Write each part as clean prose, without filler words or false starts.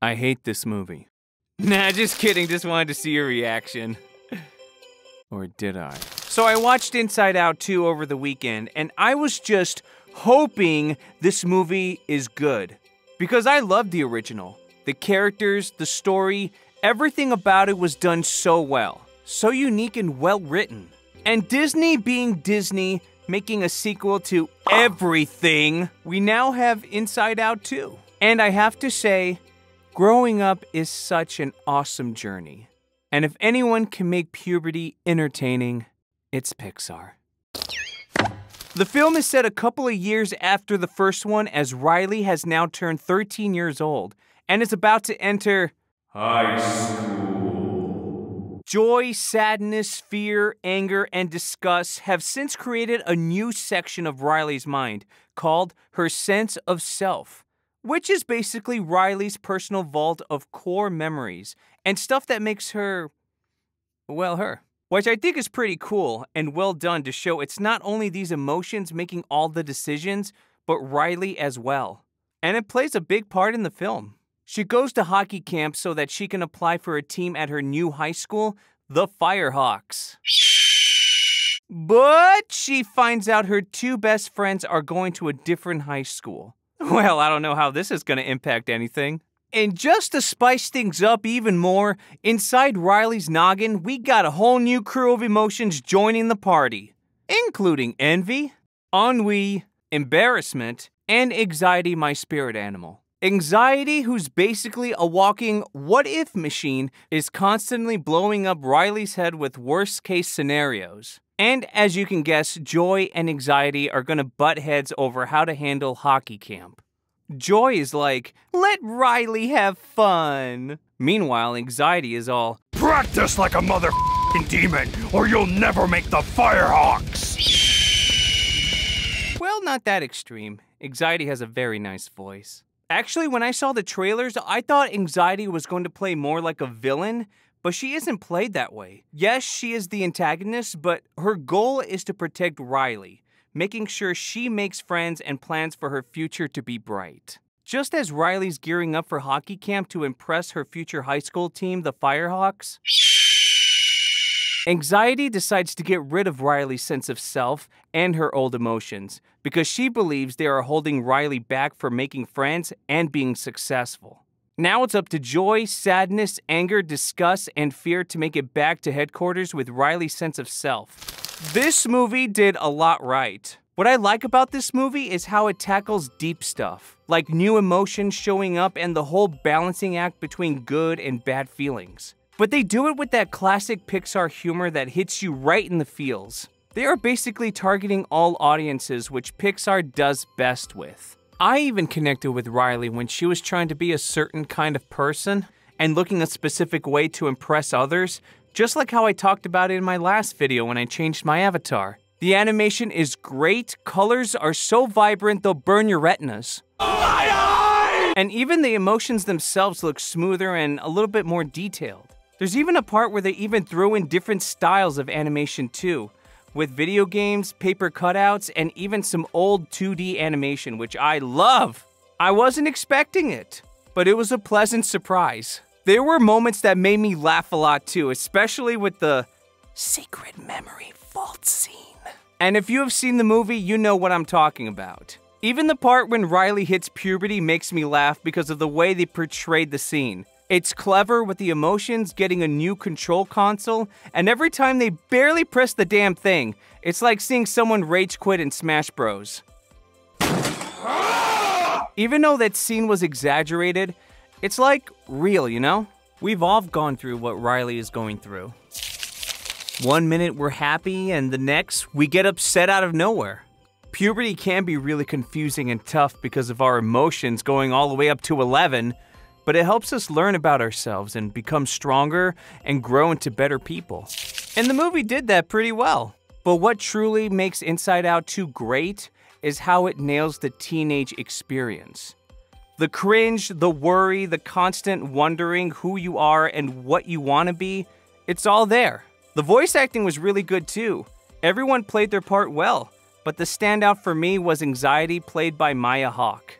I hate this movie. Nah, just kidding, just wanted to see your reaction. Or did I? So I watched Inside Out 2 over the weekend, and I was just hoping this movie is good. Because I loved the original. The characters, the story, everything about it was done so well. So unique and well written. And Disney being Disney, making a sequel to everything, we now have Inside Out 2. And I have to say, growing up is such an awesome journey. And if anyone can make puberty entertaining, it's Pixar. The film is set a couple of years after the first one, as Riley has now turned 13 years old and is about to enter high school. Joy, sadness, fear, anger, and disgust have since created a new section of Riley's mind called her sense of self, which is basically Riley's personal vault of core memories and stuff that makes her, well, her. Which I think is pretty cool and well done to show it's not only these emotions making all the decisions, but Riley as well. And it plays a big part in the film. She goes to hockey camp so that she can apply for a team at her new high school, the Firehawks. But she finds out her two best friends are going to a different high school. Well, I don't know how this is going to impact anything. And just to spice things up even more, inside Riley's noggin, we got a whole new crew of emotions joining the party, including envy, ennui, embarrassment, and anxiety, my spirit animal. Anxiety, who's basically a walking what-if machine, is constantly blowing up Riley's head with worst-case scenarios. And as you can guess, Joy and Anxiety are gonna butt heads over how to handle hockey camp. Joy is like, let Riley have fun. Meanwhile, Anxiety is all, practice like a motherfucking demon, or you'll never make the Firehawks. Well, not that extreme. Anxiety has a very nice voice. Actually, when I saw the trailers, I thought Anxiety was going to play more like a villain, but she isn't played that way. Yes, she is the antagonist, but her goal is to protect Riley, making sure she makes friends and plans for her future to be bright. Just as Riley's gearing up for hockey camp to impress her future high school team, the Firehawks, Anxiety decides to get rid of Riley's sense of self and her old emotions because she believes they are holding Riley back from making friends and being successful. Now it's up to Joy, sadness, anger, disgust, and fear to make it back to headquarters with Riley's sense of self. This movie did a lot right. What I like about this movie is how it tackles deep stuff, like new emotions showing up and the whole balancing act between good and bad feelings. But they do it with that classic Pixar humor that hits you right in the feels. They are basically targeting all audiences, which Pixar does best with. I even connected with Riley when she was trying to be a certain kind of person and looking a specific way to impress others, just like how I talked about it in my last video when I changed my avatar. The animation is great, colors are so vibrant they'll burn your retinas. And even the emotions themselves look smoother and a little bit more detailed. There's even a part where they even throw in different styles of animation too, with video games, paper cutouts, and even some old 2D animation, which I love. I wasn't expecting it, but it was a pleasant surprise. There were moments that made me laugh a lot too, especially with the secret memory vault scene. And if you have seen the movie, you know what I'm talking about. Even the part when Riley hits puberty makes me laugh because of the way they portrayed the scene. It's clever with the emotions, getting a new control console, and every time they barely press the damn thing, it's like seeing someone rage quit in Smash Bros. Even though that scene was exaggerated, it's like real, you know? We've all gone through what Riley is going through. One minute we're happy, and the next we get upset out of nowhere. Puberty can be really confusing and tough because of our emotions going all the way up to 11, but it helps us learn about ourselves and become stronger and grow into better people. And the movie did that pretty well. But what truly makes Inside Out 2 great is how it nails the teenage experience. The cringe, the worry, the constant wondering who you are and what you want to be, it's all there. The voice acting was really good too. Everyone played their part well, but the standout for me was Anxiety, played by Maya Hawke.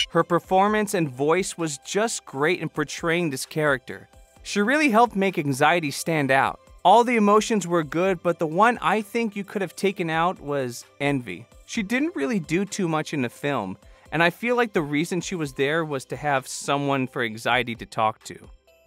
Her performance and voice was just great in portraying this character. She really helped make anxiety stand out. All the emotions were good, but the one I think you could have taken out was envy. She didn't really do too much in the film, and I feel like the reason she was there was to have someone for anxiety to talk to.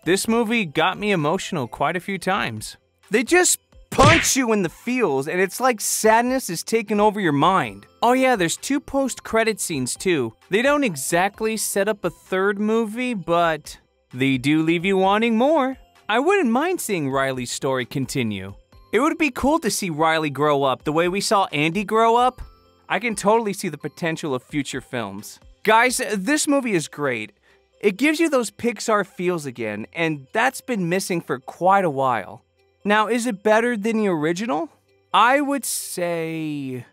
This movie got me emotional quite a few times. They just punch you in the feels, and it's like sadness is taking over your mind. Oh yeah, there's 2 post-credit scenes too. They don't exactly set up a third movie, but they do leave you wanting more. I wouldn't mind seeing Riley's story continue. It would be cool to see Riley grow up the way we saw Andy grow up. I can totally see the potential of future films. Guys, this movie is great. It gives you those Pixar feels again, and that's been missing for quite a while. Now, is it better than the original? I would say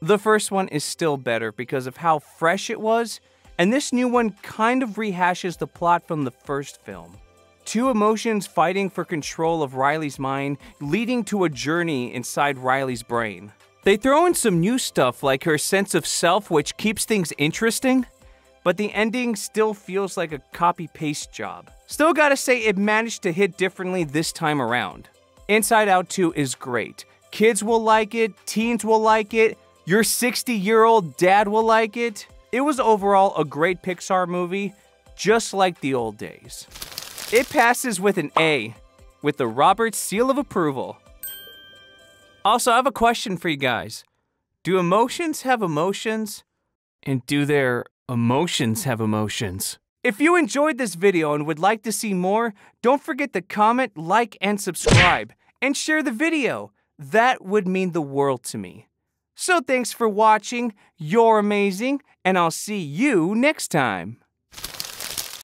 the first one is still better because of how fresh it was, and this new one kind of rehashes the plot from the first film. 2 emotions fighting for control of Riley's mind, leading to a journey inside Riley's brain. They throw in some new stuff like her sense of self, which keeps things interesting, but the ending still feels like a copy-paste job. Still gotta say it managed to hit differently this time around. Inside Out 2 is great. Kids will like it, teens will like it, your 60-year-old dad will like it. It was overall a great Pixar movie, just like the old days. It passes with an A, with the Robert seal of approval. Also, I have a question for you guys. Do emotions have emotions? And do their emotions have emotions? If you enjoyed this video and would like to see more, don't forget to comment, like, and subscribe, and share the video. That would mean the world to me. So thanks for watching, you're amazing, and I'll see you next time.